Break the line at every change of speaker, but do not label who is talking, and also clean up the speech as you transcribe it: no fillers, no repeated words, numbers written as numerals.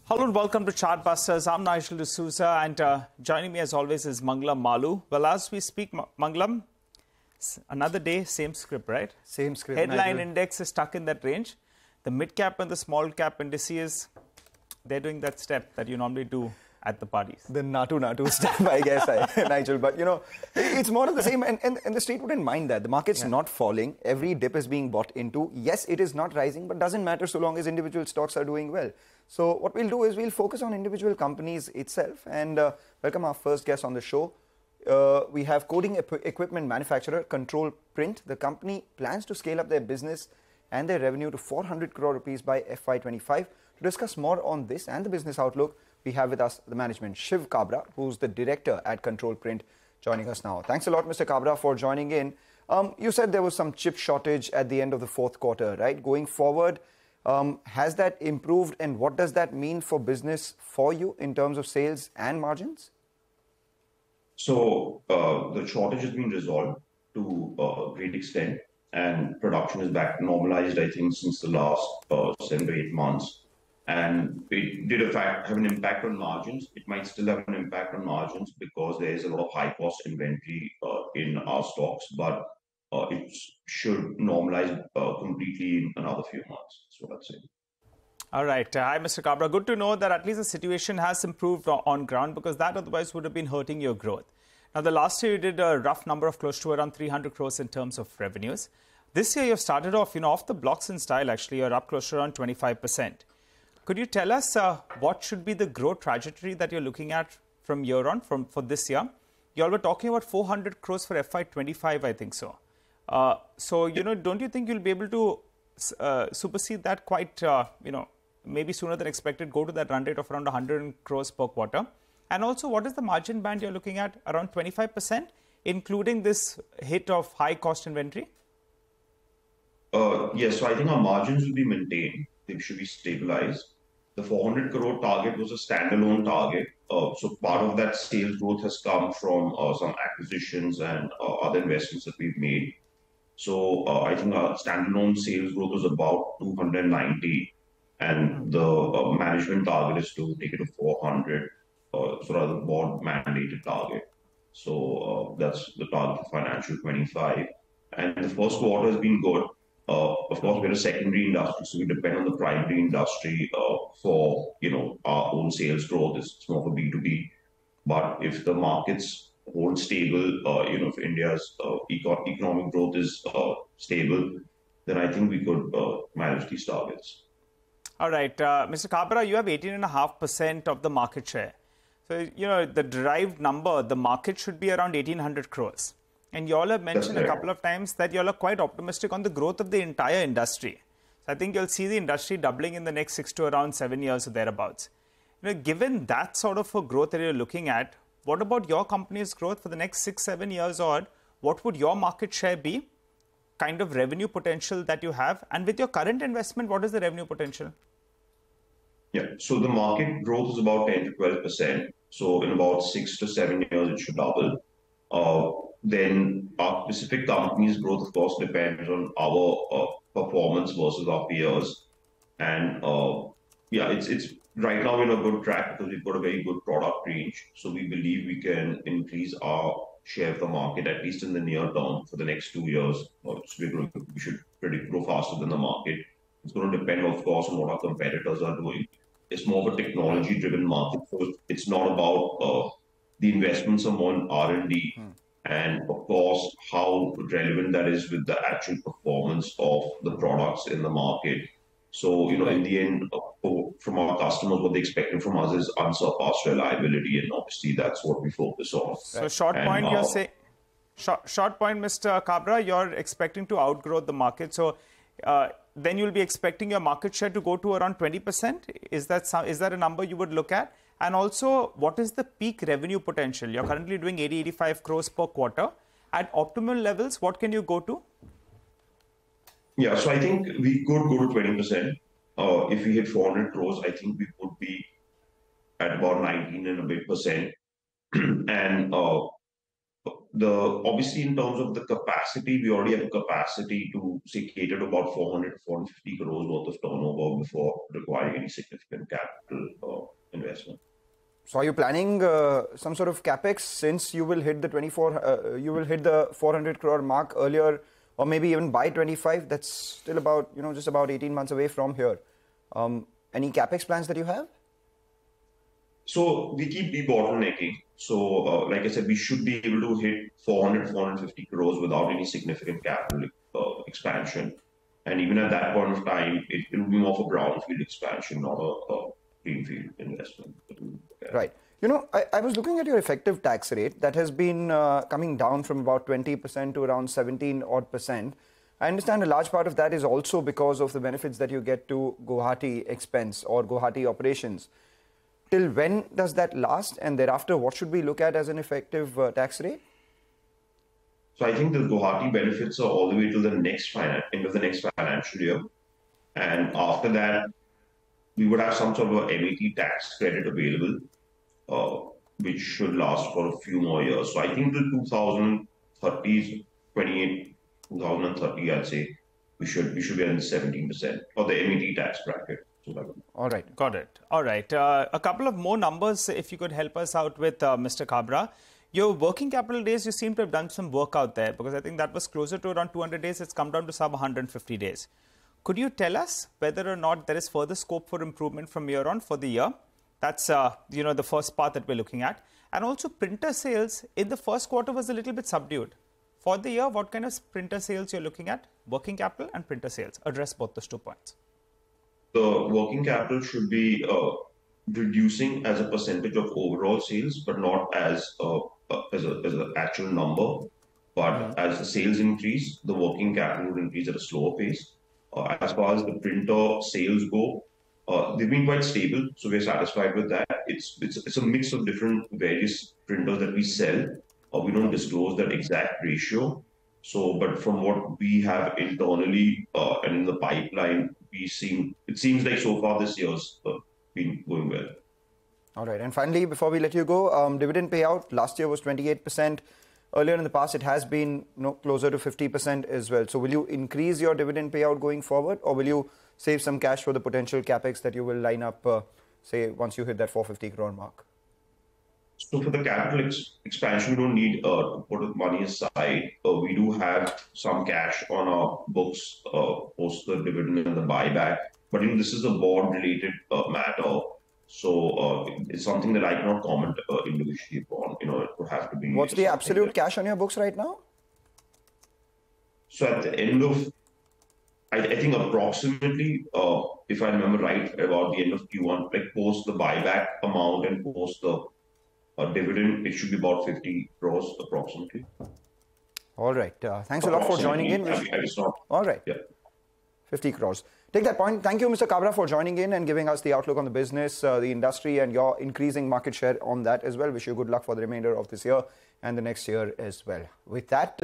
Hello and welcome to Chartbusters. I'm Nigel D'Souza and joining me as always is Mangalam Maloo. Well, as we speak, Mangalam, another day, same script, right?
Same script.
Headline
Nigel.
index is stuck in that range. The mid-cap and the small-cap indices, they're doing that step that you normally do at the parties.
The Natu step, I guess, Nigel. But, it's more of the same. And the street wouldn't mind that. The market's not falling. Every dip is being bought into. Yes, it is not rising, but doesn't matter so long as individual stocks are doing well. So what we'll do is we'll focus on individual companies itself and welcome our first guest on the show. We have coding equipment manufacturer Control Print. The company plans to scale up their business and their revenue to 400 crore rupees by FY25. To discuss more on this and the business outlook, we have with us the management, Shiva Kabra, who's the director at Control Print, joining us now. Thanks a lot, Mr. Kabra, for joining in. You said there was some chip shortage at the end of the fourth quarter, right? Going forward, has that improved, and what does that mean for business for you in terms of sales and margins?
So the shortage has been resolved to a great extent, and production is back normalized, I think, since the last 7 to 8 months. And it did, in fact, have an impact on margins. It might still have an impact on margins because there is a lot of high-cost inventory in our stocks, but it should normalize completely in another few months. That's what I'd say.
All right. Hi, Mr. Kabra. Good to know that at least the situation has improved on ground, because that otherwise would have been hurting your growth. Now, the last year you did a rough number of close to around 300 crores in terms of revenues. This year you've started off, off the blocks in style. Actually, you're up close to around 25%. Could you tell us what should be the growth trajectory that you're looking at from year on, for this year? You all were talking about 400 crores for FY25, I think so. Don't you think you'll be able to supersede that quite, maybe sooner than expected, go to that run rate of around 100 crores per quarter? And also, what is the margin band you're looking at? Around 25%, including this hit of high cost inventory?
Yes, so I think our margins will be maintained. They should be stabilized. The 400 crore target was a standalone target. So part of that sales growth has come from some acquisitions and other investments that we've made. So I think our standalone sales growth was about 290, and the management target is to take it to 400, sort of the board mandated target. So that's the target for financial 25. And the first quarter has been good. Of course, we're a secondary industry, so we depend on the primary industry for our own sales growth. It's more of a B2B. But if the markets hold stable, if India's economic growth is stable, then I think we could manage these targets. All
right, Mr. Kabra, you have 18.5% of the market share. So the derived number, the market should be around 1,800 crores. And you all have mentioned a couple of times that you all are quite optimistic on the growth of the entire industry. So I think you'll see the industry doubling in the next 6 to around 7 years or thereabouts. Given that sort of a growth that you're looking at, what about your company's growth for the next 6, 7 years odd? What would your market share be? Kind of revenue potential that you have? And with your current investment, what is the revenue potential?
Yeah, so the market growth is about 10 to 12%. So in about 6 to 7 years, it should double. Then our specific company's growth, of course, depends on our performance versus our peers. And it's right now we're in a good track because we've got a very good product range. So we believe we can increase our share of the market, at least in the near term, for the next 2 years. So we should grow faster than the market. It's going to depend, of course, on what our competitors are doing. It's more of a technology-driven market. So it's not about the investments are more in R&D. And of course, how relevant that is with the actual performance of the products in the market. So, in the end, from our customers, what they expect from us is unsurpassed reliability. And obviously, that's what we focus on.
So, short point, Mr. Kabra, you're expecting to outgrow the market. So, then you'll be expecting your market share to go to around 20%. Is that a number you would look at? And also, what is the peak revenue potential? You're currently doing 80-85 crores per quarter. At optimal levels, what can you go to?
Yeah, so I think we could go to 20%. If we hit 400 crores, I think we would be at about 19 and a bit percent. And obviously, in terms of the capacity, we already have a capacity to cater to about 400 to 450 crores worth of turnover before requiring any significant capital
So are you planning some sort of capex since you will hit the 400 crore mark earlier, or maybe even by 25? That's still about, just about 18 months away from here. Any capex plans that you have?
So we keep debottlenecking. So like I said, we should be able to hit 450 crores without any significant capital expansion. And even at that point of time, it will be more of a brownfield expansion, not a greenfield investment.
Right. I was looking at your effective tax rate that has been coming down from about 20% to around 17% odd. I understand a large part of that is also because of the benefits that you get to Guwahati expense or Guwahati operations. Till when does that last? And thereafter, what should we look at as an effective tax rate?
So I think the Guwahati benefits are all the way to the end of the next financial year. And after that, we would have some sort of a MET tax credit available, which should last for a few more years. So I think the 2030, I'd say, we should be in the 17% or the MET tax bracket.
All right. Got it. All right. A couple of more numbers, if you could help us out with Mr. Kabra. Your working capital days, you seem to have done some work out there, because I think that was closer to around 200 days. It's come down to sub 150 days. Could you tell us whether or not there is further scope for improvement from here on for the year? That's, the first part that we're looking at. And also printer sales in the first quarter was a little bit subdued. For the year, what kind of printer sales you're looking at? Working capital and printer sales. Address both those 2 points.
The working capital should be reducing as a percentage of overall sales, but not as an actual number. But as the sales increase, the working capital will increase at a slower pace. As far as the printer sales go, they've been quite stable, so we're satisfied with that. It's a mix of different various printers that we sell. We don't disclose that exact ratio. So, but from what we have internally and in the pipeline, it seems like so far this year's been going well.
All right. And finally, before we let you go, dividend payout last year was 28%. Earlier in the past, it has been closer to 50% as well. So will you increase your dividend payout going forward, or will you save some cash for the potential capex that you will line up, say, once you hit that 450 crore mark?
So for the capital expansion, we don't need to put money aside. We do have some cash on our books post the dividend and the buyback. But this is a board-related matter. So it's something that I cannot comment individually upon. It would have to be.
What's the absolute cash on your books right now?
So at the end of, I think approximately, if I remember right, about the end of Q1, like post the buyback amount and post the dividend, it should be about 50 crores approximately.
All right. Thanks a lot for joining in. All right.
Yeah.
50 crores. Take that point. Thank you, Mr. Kabra, for joining in and giving us the outlook on the business, the industry, and your increasing market share on that as well. Wish you good luck for the remainder of this year and the next year as well. With that,